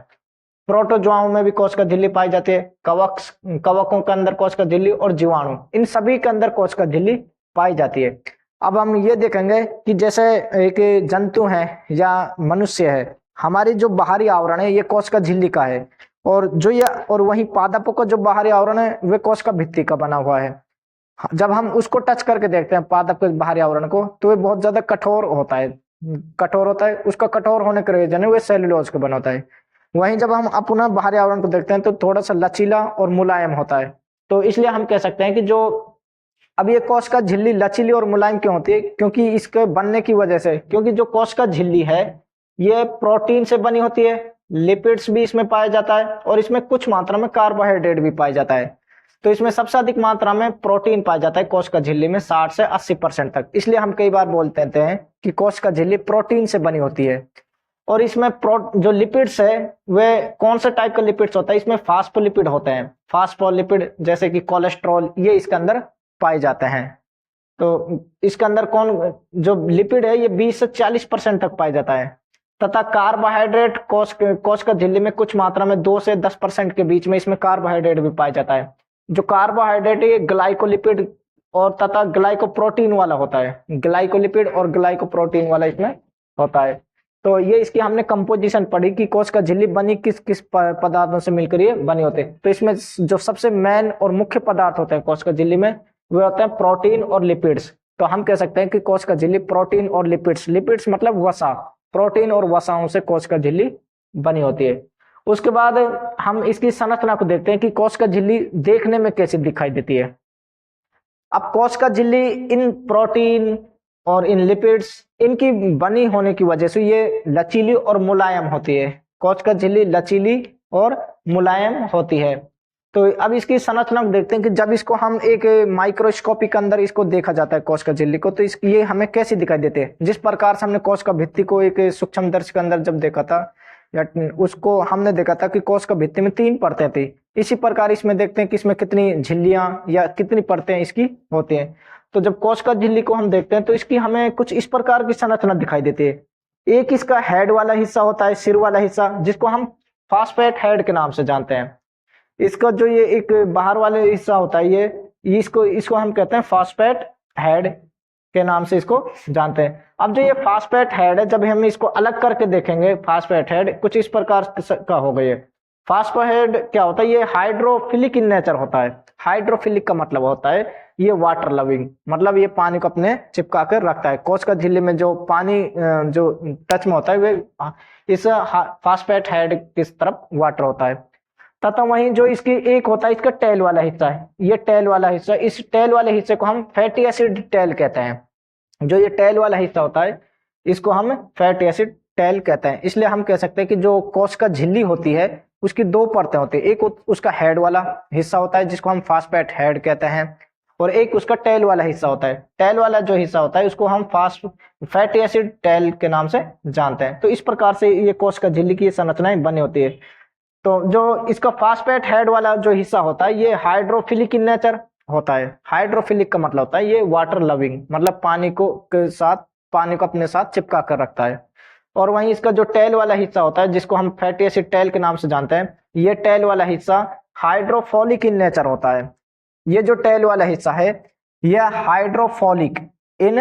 प्रोटोजोआओं में भी कोशिका झिल्ली पाई जाती है, कवकों के अंदर कोशिका झिल्ली और जीवाणु, इन सभी के अंदर कोशिका झिल्ली पाई जाती है। अब हम ये देखेंगे कि जैसे एक जंतु है या मनुष्य है, हमारी जो बाहरी आवरण है ये कोशिका झिल्ली का है, और वहीं पादपों का जो बाहरी आवरण है वह कोशिका भित्ति का बना हुआ है। जब हम उसको टच करके देखते हैं पादप के बाहरी आवरण को, तो वह बहुत ज्यादा कठोर होता है, उसका कठोर होने का रीजन है वह सेल्यूलोज का बना होता है। वहीं जब हम अपना बाहरी आवरण को देखते हैं तो थोड़ा सा लचीला और मुलायम होता है। तो इसलिए हम कह सकते हैं कि जो अब ये कोशिका झिल्ली लचीली और मुलायम क्यों होती है, क्योंकि इसके बनने की वजह से, क्योंकि जो कोशिका झिल्ली है ये प्रोटीन से बनी होती है, लिपिड्स भी इसमें पाया जाता है और इसमें कुछ मात्रा में कार्बोहाइड्रेट भी पाया जाता है। तो इसमें सबसे अधिक मात्रा में प्रोटीन पाया जाता है कोशिका झिल्ली में, 60 से 80% तक। इसलिए हम कई बार बोलते हैं कि कोशिका झिल्ली प्रोटीन से बनी होती है। और इसमें जो लिपिड्स है वे कौन से टाइप का लिपिड्स होता है, इसमें फास्फोलिपिड होते हैं। फास्फोलिपिड जैसे कि कोलेस्ट्रॉल, ये इसके अंदर पाए जाते हैं। तो इसके अंदर जो लिपिड है ये 20 से 40% तक पाया जाता है। तथा कार्बोहाइड्रेट कोशिका झिल्ली में कुछ मात्रा में 2 से 10% के बीच में इसमें कार्बोहाइड्रेट भी पाया जाता है। जो कार्बोहाइड्रेट है ग्लाइकोलिपिड और तथा ग्लाइकोप्रोटीन वाला होता है, ग्लाइकोलिपिड और ग्लाइकोप्रोटीन वाला इसमें होता है। तो ये इसकी हमने कंपोजिशन पढ़ी कि कोशिका झिल्ली बनी किस किस पदार्थों से मिलकर ये बनी होते हैं। तो इसमें जो सबसे मेन और मुख्य पदार्थ होते हैं कोशिका झिल्ली में वे होते हैं प्रोटीन और लिपिड्स। तो हम कह सकते हैं कि कोशिका झिल्ली प्रोटीन और लिपिड्स मतलब वसा, प्रोटीन और वसाओं से कोशिका झिल्ली बनी होती है। उसके बाद हम इसकी संरचना को देखते हैं कि कोशिका झिल्ली देखने में कैसी दिखाई देती है। अब कोशिका झिल्ली इन प्रोटीन और इन लिपिड्स इनकी बनी होने की वजह से ये लचीली और मुलायम होती है। कोशिका झिल्ली लचीली और मुलायम होती है। तो अब इसकी संरचना को देखते हैं कि जब इसको हम एक माइक्रोस्कोपी के अंदर इसको देखा जाता है कोशिका झिल्ली को, तो ये हमें कैसी दिखाई देते हैं। जिस प्रकार से हमने कोशिका भित्ति को एक सूक्ष्मदर्शी के अंदर जब देखा था या उसको हमने देखा था कि कोशिका भित्ति में 3 परतें थी, इसी प्रकार इसमें देखते हैं कि इसमें कितनी झिल्लियां या कितनी परतें इसकी होती हैं। तो जब कोशिका झिल्ली को हम देखते हैं तो इसकी हमें कुछ इस प्रकार की संरचना दिखाई देती है। एक इसका हेड वाला हिस्सा होता है, सिर वाला हिस्सा, जिसको हम फास्फेट हेड के नाम से जानते हैं। इसका जो ये एक बाहर वाले हिस्सा होता है ये इसको हम कहते हैं फास्फेट हेड के नाम से इसको जानते हैं। अब जो ये फास्फेट हेड है, जब हम इसको अलग करके देखेंगे, फास्फेट हेड कुछ इस प्रकार का होगा। ये फास्फोहेड क्या होता है, ये हाइड्रोफिलिक इन नेचर होता है। हाइड्रोफिलिक का मतलब होता है ये वाटर लविंग, मतलब ये पानी को अपने चिपका कर रखता है। कोशिका झिल्ली में जो पानी जो टच में होता है वे इस फास्फेट हेड की तरफ वाटर होता है। तथा वहीं जो इसकी एक होता है इसका टेल वाला हिस्सा है, ये टेल वाला हिस्सा, इस टेल वाले हिस्से को हम फैटी एसिड टेल कहते हैं। जो ये टेल वाला हिस्सा होता है इसको हम फैटी एसिड टेल कहते हैं। इसलिए हम कह सकते हैं कि जो कोशिका झिल्ली होती है उसकी 2 परतें होती है। एक उसका हेड वाला हिस्सा होता है जिसको हम फास्फेट हेड कहते हैं, और एक उसका टेल वाला हिस्सा होता है। टेल वाला जो हिस्सा होता है उसको हम फैटी एसिड टेल के नाम से जानते हैं। तो इस प्रकार से ये कोशिका झिल्ली की संरचनाएं बनी होती है। तो जो इसका फास्फेट हेड वाला जो हिस्सा होता है ये हाइड्रोफिलिक इन नेचर होता है। हाइड्रोफिलिक का मतलब होता है ये वाटर लविंग, मतलब पानी को अपने साथ चिपका कर रखता है। और वहीं इसका जो टेल वाला हिस्सा होता है जिसको हम फैटी एसिड टेल के नाम से जानते हैं, ये टेल वाला हिस्सा हाइड्रोफोलिक इन नेचर होता है। ये जो टेल वाला हिस्सा है यह हाइड्रोफोलिक इन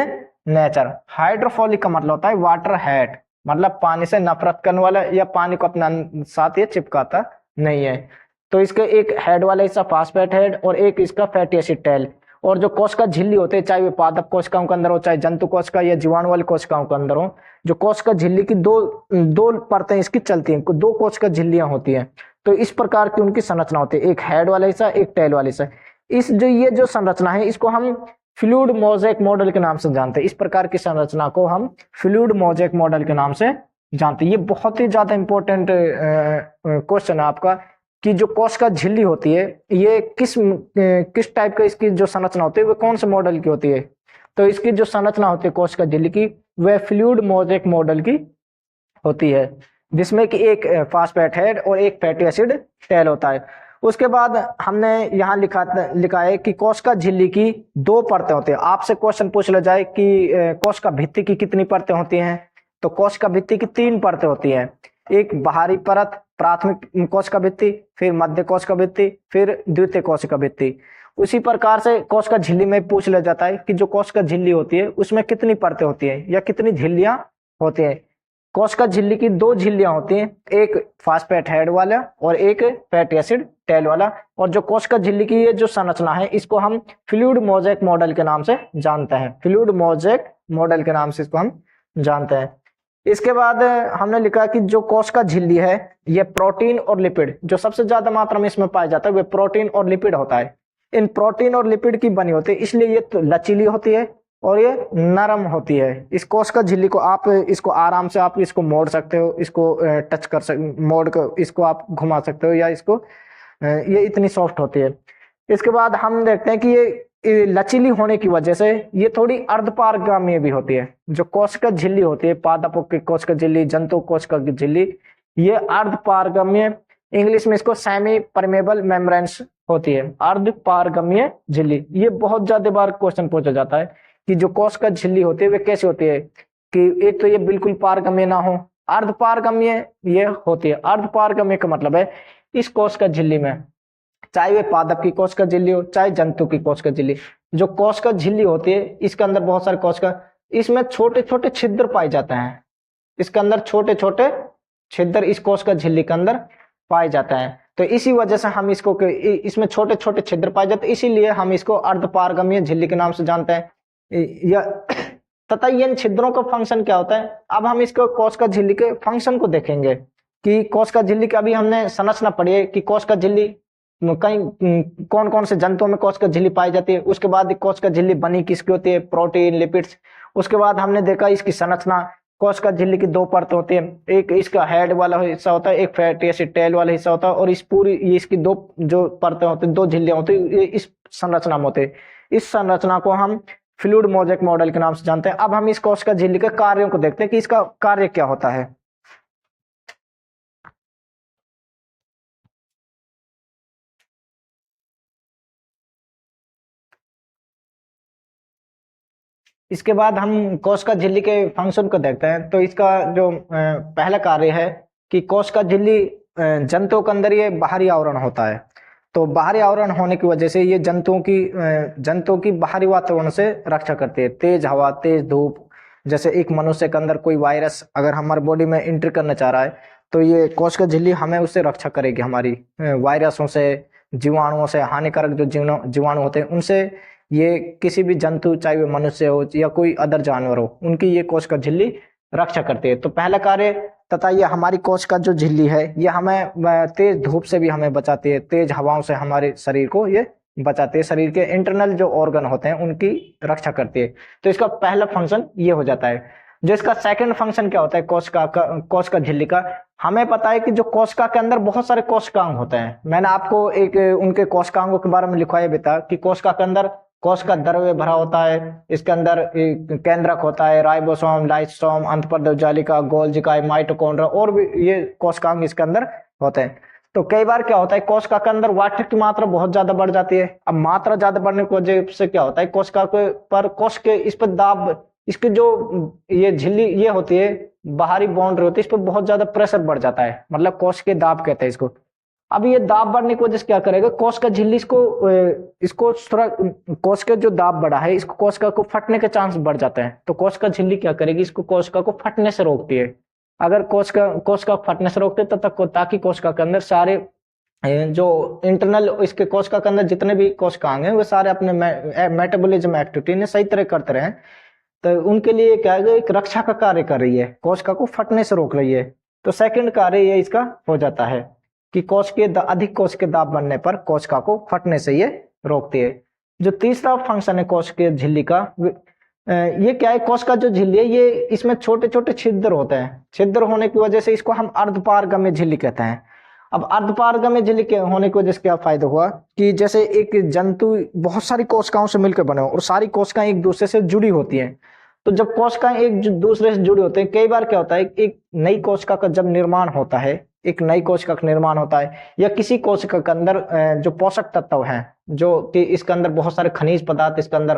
नेचर। हाइड्रोफोलिक का मतलब होता है वाटर हेड, मतलब पानी से नफरत करने वाला या पानी को अपने साथ ये चिपकाता नहीं है। तो इसके एक हेड वाला हिस्सा फास्फेट हेड और एक इसका फैटी एसिड टेल। और जो कोशिका झिल्ली होते हैं, चाहे वे पादप कोशिकाओं के अंदर हो, चाहे जंतु कोशिका या जीवाणु वाली कोशिकाओं के अंदर हो, जो कोशिका झिल्ली की दो परतें इसकी चलती हैं, 2 कोशिका झिल्लियां होती हैं। तो इस प्रकार की उनकी संरचना होती है, एक हेड वाला हिस्सा, एक टेल वाला हिस्सा। ये जो संरचना है इसको हम फ्लूइड मोज़ेक मॉडल के नाम से जानते हैं। इस प्रकार की संरचना को हम फ्लूइड मोज़ेक मॉडल के नाम से जानते हैं। ये बहुत ही ज्यादा इंपॉर्टेंट क्वेश्चन है आपका कि जो कोशिका झिल्ली होती है ये किस टाइप का इसकी जो संरचना होती है वो कौन से मॉडल की होती है। तो इसकी जो संरचना होती है कोशिका झिल्ली की वह फ्लूइड मोज़ेक मॉडल की होती है, जिसमें कि एक फास्फेट हेड और एक फैटी एसिड टेल होता है। उसके बाद हमने यहाँ लिखा है कि कोशिका झिल्ली की 2 परतें होती है। आपसे क्वेश्चन पूछ लिया जाए कि कोशिका भित्ति की कितनी परतें होती हैं, तो कोशिका भित्ति की 3 परतें होती हैं। एक बाहरी परत प्राथमिक कोशिका भित्ति, फिर मध्य कोशिका भित्ति, फिर द्वितीय कोशिका भित्ति। उसी प्रकार से कोशिका झिल्ली में पूछ लिया जाता है कि जो कोशिका झिल्ली होती है उसमें कितनी परतें होती है या कितनी झिल्लियां होती हैं। कोशिका झिल्ली की 2 झिल्लियां होती हैं, एक फास्फेट हेड वाला और एक फैटी एसिड टेल वाला। और जो कोशिका झिल्ली की ये जो संरचना है इसको हम फ्लूइड मोज़ेक मॉडल के नाम से जानते हैं। फ्लूइड मोज़ेक मॉडल के नाम से इसको हम जानते हैं। इसके बाद हमने लिखा कि जो कोशिका झिल्ली है ये प्रोटीन और लिपिड, जो सबसे ज्यादा मात्रा में इसमें पाया जाता है वह प्रोटीन और लिपिड होता है। इन प्रोटीन और लिपिड की बनी होती है, इसलिए ये तो लचीली होती है और ये नरम होती है। इस कोशिका झिल्ली को आप इसको आराम से आप इसको मोड़ सकते हो, इसको टच कर सकते, मोड़ कर इसको आप घुमा सकते हो, या इसको ये इतनी सॉफ्ट होती है। इसके बाद हम देखते हैं कि ये लचीली होने की वजह से ये थोड़ी अर्धपारगामी भी होती है। जो कोशिका झिल्ली होती है, पादपों की कोशिका झिल्ली, जंतु कोशिका की झिल्ली, ये अर्धपारगम्य, इंग्लिश में इसको सेमी परमेबल मेम्ब्रेन्स होती है, अर्धपारगम्य झिल्ली। ये बहुत ज्यादा बार क्वेश्चन पूछा जाता है कि जो कोशिका झिल्ली होती है वे कैसी होती है, कि एक तो ये बिल्कुल पारगम्य ना हो, अर्धपारगम्य ये होती है। अर्धपारगम्य का मतलब है इस कोशिका झिल्ली में, चाहे वे पादप की कोशिका झिल्ली हो चाहे जंतु की कोशिका झिल्ली, जो कोशिका झिल्ली होती है इसके अंदर बहुत सारे कोशिका, इसमें छोटे छोटे छिद्र पाए जाते हैं। इसके अंदर छोटे छोटे छिद्र इस कोशिका झिल्ली के अंदर पाए जाते हैं। तो इसी वजह से हम इसको, इसमें छोटे छोटे छिद्र पाए जाते हैं, इसीलिए हम इसको अर्धपारगम्य झिल्ली के नाम से जानते हैं। या तथा इन छिद्रों का फंक्शन क्या होता है, अब हम इसको कोशिका झिल्ली के फंक्शन को देखेंगे कि कोशिका झिल्ली की अभी हमने संरचना पढ़ी है कि कोशिका झिल्ली कहीं कौन कौन से जंतुओं में कोशिका झिल्ली पाई जाती है। उसके बाद कोशिका झिल्ली बनी किसकी होती है, प्रोटीन, लिपिड्स। उसके बाद हमने देखा इसकी संरचना, कोशिका झिल्ली की 2 परत होती है, एक इसका हेड वाला हिस्सा होता है, एक फैटी एसिड टेल वाला हिस्सा होता है, और इस पूरी ये इसकी 2 जो परतें होती है, 2 झिल्लियां होती है, ये इस संरचना में होते हैं। इस संरचना को हम फ्लूइड मोज़ेक मॉडल के नाम से जानते हैं। अब हम इस कोशिका झिल्ली के कार्यों को देखते हैं कि इसका कार्य क्या होता है। इसके बाद हम कोशिका झिल्ली के फंक्शन को देखते हैं। तो इसका जो पहला कार्य है कि कोशिका झिल्ली जंतुओं के अंदर ये बाहरी आवरण होता है। तो बाहरी आवरण होने की वजह से ये जंतुओं की बाहरी वातावरण से रक्षा करती है। तेज हवा, तेज धूप, जैसे एक मनुष्य के अंदर कोई वायरस अगर हमारे बॉडी में एंटर करना चाह रहा है तो ये कोशिका झिल्ली हमें उससे रक्षा करेगी, हमारी वायरसों से, जीवाणुओं से, हानिकारक जो जीवाणु होते हैं उनसे ये किसी भी जंतु, चाहे वो मनुष्य हो या कोई अदर जानवर हो, उनकी ये कोशिका झिल्ली रक्षा करती है। तो पहला कार्य, तथा ये हमारी कोशिका जो झिल्ली है ये हमें तेज धूप से भी हमें बचाती है, तेज हवाओं से हमारे शरीर को ये बचाती है, शरीर के इंटरनल जो ऑर्गन होते हैं उनकी रक्षा करती है। तो इसका पहला फंक्शन ये हो जाता है। जो इसका सेकंड फंक्शन क्या होता है कोशिका झिल्ली का, हमें पता है कि जो कोशिका के अंदर बहुत सारे कोशिकांग होते हैं। मैंने आपको एक उनके कोशिकांगों के बारे में लिखवाया भी था कि कोशिका के अंदर कोशिका द्रव्य भरा होता है, इसके अंदर केंद्रक होता है, राइबोसोम, लाइसोसोम, अंतःपर्दजालिका, गोल्जिका, माइटोकॉन्ड्रिया, और भी ये कोशिकांग इसके अंदर होते हैं। तो कई बार क्या होता है कोशिका के अंदर वाटर की मात्रा बहुत ज्यादा बढ़ जाती है। अब मात्रा ज्यादा बढ़ने की वजह से क्या होता है कोशिका के पर इस पर दाब, इसकी जो ये झिल्ली ये होती है, बाहरी बाउंड्री होती है, इस पर बहुत ज्यादा प्रेशर बढ़ जाता है, मतलब कोशिकीय दाब कहते हैं इसको। अब ये दाब बढ़ने की वजह से क्या करेगा कोशिका झिल्ली, इसको थोड़ा, कोशिका जो दाब बढ़ा है इसको कोशिका को फटने के चांस बढ़ जाते हैं। तो कोशिका झिल्ली क्या करेगी, इसको कोशिका को फटने से रोकती है। अगर कोशिका फटने से रोकते तो ताकि कोशिका के अंदर सारे जो इंटरनल इसके कोशिका के अंदर जितने भी कोशिकांग हैं वो सारे अपने मेटाबॉलिज्म एक्टिविटी ने सही तरह करते रहे। तो उनके लिए क्या है, एक रक्षा का कार्य कर रही है, कोशिका को फटने से रोक रही है। तो सेकंड कार्य ये इसका हो जाता है कि अधिक कोशिकीय दाब बनने पर कोशिका को फटने से ये रोकती है। जो तीसरा फंक्शन है कोशिकीय झिल्ली का, ये क्या है, कोशिका जो झिल्ली है ये इसमें छोटे छोटे छिद्र होते हैं। छिद्र होने की वजह से इसको हम अर्धपारगम्य झिल्ली कहते हैं। अब अर्धपारगम्य झिल्ली के होने की वजह से क्या फायदा हुआ कि जैसे एक जंतु बहुत सारी कोशिकाओं से मिलकर बने हो और सारी कोशिकाएं एक दूसरे से जुड़ी होती हैं, तो जब कोशिकाएं एक दूसरे से जुड़े होते हैं, कई बार क्या होता है, एक नई कोशिका का जब निर्माण होता है, एक नई कोशिका का निर्माण होता है, या किसी कोशिका के अंदर जो पोषक तत्व हैं, जो कि इसके अंदर बहुत सारे खनिज पदार्थ इसके अंदर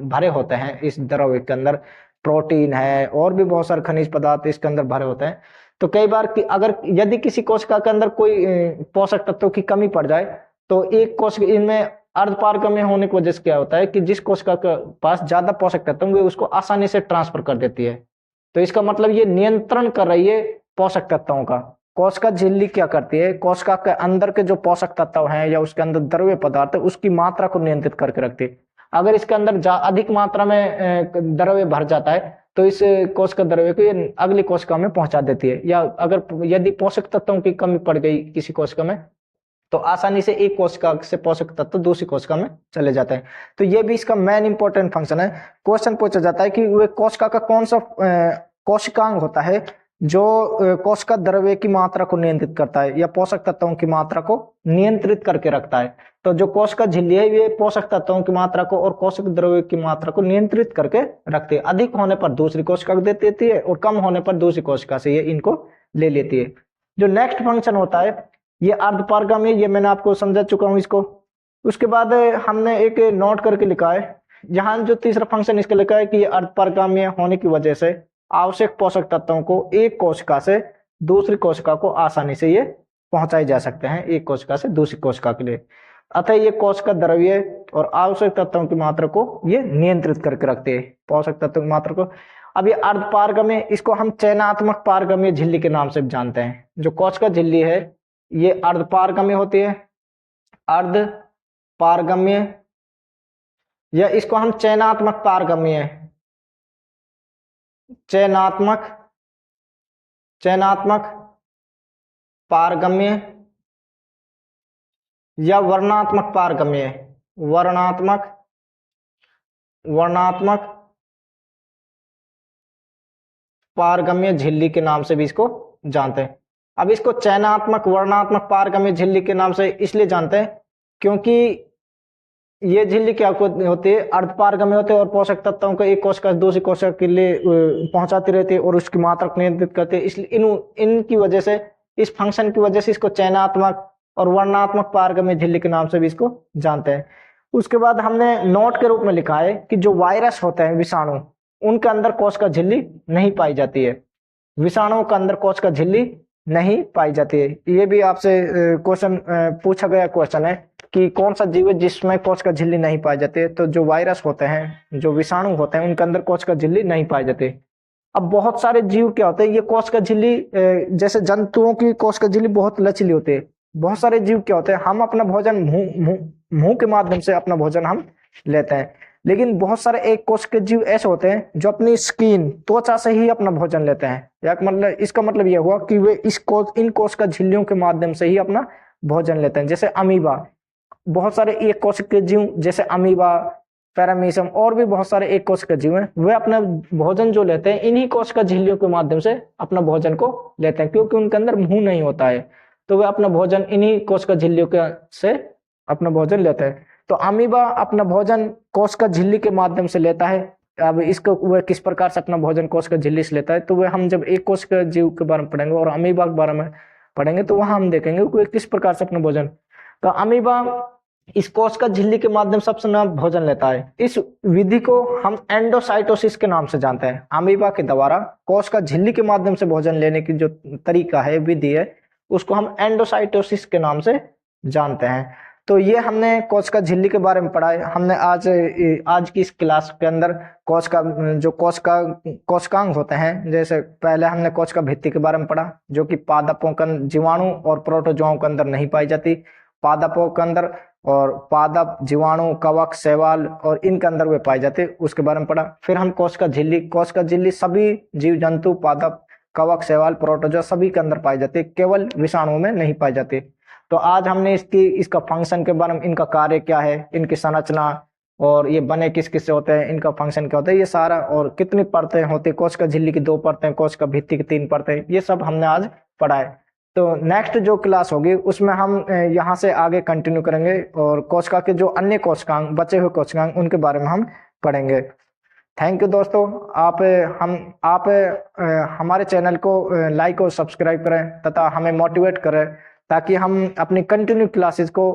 भरे होते हैं, इस द्रव्य के अंदर प्रोटीन है और भी बहुत सारे खनिज पदार्थ इसके अंदर भरे होते हैं। तो कई बार कि अगर यदि किसी कोशिका के अंदर कोई पोषक तत्वों की कमी पड़ जाए, तो एक कोशिका इनमें अर्धपारगम्य होने की वजह से क्या होता है कि जिस कोशिका के पास ज्यादा पोषक तत्व वे उसको आसानी से ट्रांसफर कर देती है। तो इसका मतलब ये नियंत्रण कर रही है पोषक तत्वों का। कोशिका झिल्ली क्या करती है, कोशिका के अंदर के जो पोषक तत्व हैं या उसके अंदर द्रव्य पदार्थ है उसकी मात्रा को नियंत्रित करके रखती है। अगर इसके अंदर अधिक मात्रा में द्रव्य भर जाता है तो इस कोशिका द्रव्य को ये अगली कोशिका में पहुंचा देती है, या अगर यदि पोषक तत्वों की कमी पड़ गई किसी कोशिका में तो आसानी से एक कोशिका से पोषक तत्व दूसरी कोशिका में चले जाते हैं। तो ये भी इसका मेन इंपॉर्टेंट फंक्शन है। क्वेश्चन पूछा जाता है कि वे कोशिका का कौन सा कोशिकांग होता है जो कोशिका द्रव्य की मात्रा को नियंत्रित करता है या पोषक तत्वों की मात्रा को नियंत्रित करके रखता है। तो जो कोशिका झिल्ली है ये पोषक तत्वों की मात्रा को और कोशिका द्रव्य की मात्रा को नियंत्रित करके रखती है। अधिक होने पर दूसरी कोशिका को दे देती है और कम होने पर दूसरी कोशिका से ये इनको ले लेती है। जो नेक्स्ट फंक्शन होता है ये अर्धपारगामी, ये मैंने आपको समझा चुका हूं इसको। उसके बाद हमने एक नोट करके लिखा है, यहाँ जो तीसरा फंक्शन इसका लिखा है कि ये अर्धपारगामी होने की वजह से आवश्यक पोषक तत्वों को एक कोशिका से दूसरी कोशिका को आसानी से ये पहुंचाए जा सकते हैं, एक कोशिका से दूसरी कोशिका के लिए। अतः ये कोशिका द्रव्य और आवश्यक तत्वों की मात्रा को ये नियंत्रित करके रखते हैं, पोषक तत्वों की मात्रा को। अब ये अर्धपारगम्य, इसको हम चयनात्मक पारगम्य झिल्ली के नाम से जानते हैं। जो कोशिका झिल्ली है ये अर्धपारगम्य होती है, अर्धपारगम्य, या इसको हम चयनात्मक पारगम्य, चयनात्मक पारगम्य या वर्णात्मक पारगम्य, वर्णात्मक पारगम्य झिल्ली के नाम से भी इसको जानते हैं। अब इसको चयनात्मक वर्णात्मक पारगम्य झिल्ली के नाम से इसलिए जानते हैं क्योंकि ये झिल्ली क्या होती है, अर्धपारगम्य होते हैं और पोषक तत्वों को एक कोशिका से दूसरी कोशिका के लिए पहुंचाती रहती है और उसकी मात्रा को नियंत्रित करते हैं। इसलिए इनकी वजह से, इस फंक्शन की वजह से इसको चयनात्मक और वर्णात्मक पारगम्य झिल्ली के नाम से भी इसको जानते हैं। उसके बाद हमने नोट के रूप में लिखा है कि जो वायरस होते हैं, विषाणु, उनके अंदर कोशिका झिल्ली नहीं पाई जाती है। विषाणुओं के अंदर कोशिका झिल्ली नहीं पाई जाती है। ये भी आपसे क्वेश्चन पूछा गया क्वेश्चन है कि कौन सा जीव है जिसमें कोशिका झिल्ली नहीं पाई जाती है। तो जो वायरस होते हैं, जो विषाणु होते हैं, उनके अंदर कोशिका झिल्ली नहीं पाई जाती। अब बहुत सारे जीव क्या होते हैं, ये कोशिका झिल्ली, जैसे जंतुओं की कोशिका झिल्ली बहुत लचीली होती है। बहुत सारे जीव क्या होते हैं, हम अपना भोजन मुंह के माध्यम से अपना भोजन हम लेते हैं, लेकिन बहुत सारे एक कोशिका जीव ऐसे होते हैं जो अपनी स्किन, त्वचा से ही अपना भोजन लेते हैं। या मतलब इसका मतलब यह हुआ कि वे इन कोशिका झिल्लियों के माध्यम से ही अपना भोजन लेते हैं। जैसे अमीबा, बहुत सारे एक कोशिका जीव जैसे अमीबा, पैरामीशियम और भी बहुत सारे एक कोशिका जीव हैं, वे अपना भोजन जो लेते हैं इन्हीं कोशिका झिल्लियों के माध्यम से अपना भोजन को लेते हैं, क्योंकि उनके अंदर मुंह नहीं होता है, तो वे अपना भोजन इन्हीं कोशिका झिल्लियों के से अपना भोजन लेते हैं। तो अमीबा अपना भोजन कोशिका झिल्ली के माध्यम से लेता है। अब इसको वह किस प्रकार से अपना भोजन कोशिका झिल्ली से लेता है, तो वह हम जब एक कोशिका जीव के बारे में पढ़ेंगे और अमीबा के बारे में पढ़ेंगे तो वहां हम देखेंगे कि किस प्रकार से अपना भोजन। तो अमीबा इस कोशिका झिल्ली के माध्यम से अपना भोजन लेता है। इस विधि को हम एंडोसाइटोसिस के नाम से जानते हैं। अमीबा के द्वारा कोशिका झिल्ली के माध्यम से भोजन लेने की जो तरीका है, विधि है, उसको हम एंडोसाइटोसिस के नाम से जानते हैं। तो ये हमने कोशिका झिल्ली के बारे में पढ़ा है। हमने आज की इस क्लास के अंदर कोशिकांग होते हैं, जैसे पहले हमने कोशिका भित्ति के बारे में पढ़ा, जो कि पादपों के जीवाणु और प्रोटोजोआ के अंदर नहीं पाई जाती, पादपों के अंदर, और पादप, जीवाणु, कवक, शैवाल और इनके अंदर वे पाए जाते, उसके बारे में पढ़ा। फिर हम कोशिका झिल्ली सभी जीव जंतु, पादप, कवक, शैवाल, प्रोटोजोआ सभी के अंदर पाई जाती है, केवल विषाणुओं में नहीं पाई जाती। तो आज हमने इसका फंक्शन के बारे में, इनका कार्य क्या है, इनकी संरचना, और ये बने किस किस से होते हैं, इनका फंक्शन क्या होता है, ये सारा, और कितनी परतें होती है, कोशिका झिल्ली की 2 परतें, कोशिका भित्ति की 3 परतें, ये सब हमने आज पढ़ा है। तो नेक्स्ट जो क्लास होगी उसमें हम यहाँ से आगे कंटिन्यू करेंगे और कोशिका के जो अन्य कोशिकांग, बचे हुए कोशिकांग, उनके बारे में हम पढ़ेंगे। थैंक यू दोस्तों। आप हमारे चैनल को लाइक और सब्सक्राइब करें तथा हमें मोटिवेट करें, ताकि हम अपनी कंटिन्यू क्लासेस को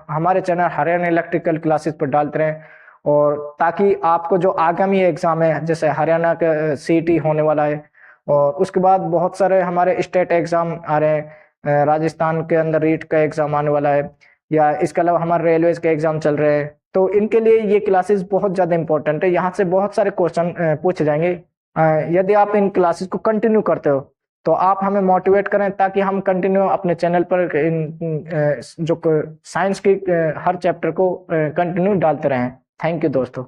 हमारे चैनल हरियाणा इलेक्ट्रिकल क्लासेस पर डालते रहें, और ताकि आपको जो आगामी एग्जाम है, जैसे हरियाणा का सीईटी होने वाला है, और उसके बाद बहुत सारे हमारे स्टेट एग्जाम आ रहे हैं, राजस्थान के अंदर रीट का एग्जाम आने वाला है, या इसके अलावा हमारे रेलवेज के एग्जाम चल रहे हैं, तो इनके लिए ये क्लासेस बहुत ज़्यादा इंपॉर्टेंट है। यहाँ से बहुत सारे क्वेश्चन पूछे जाएंगे। यदि आप इन क्लासेस को कंटिन्यू करते हो तो आप हमें मोटिवेट करें, ताकि हम कंटिन्यू अपने चैनल पर जो साइंस की हर चैप्टर को कंटिन्यू डालते रहें। थैंक यू दोस्तों।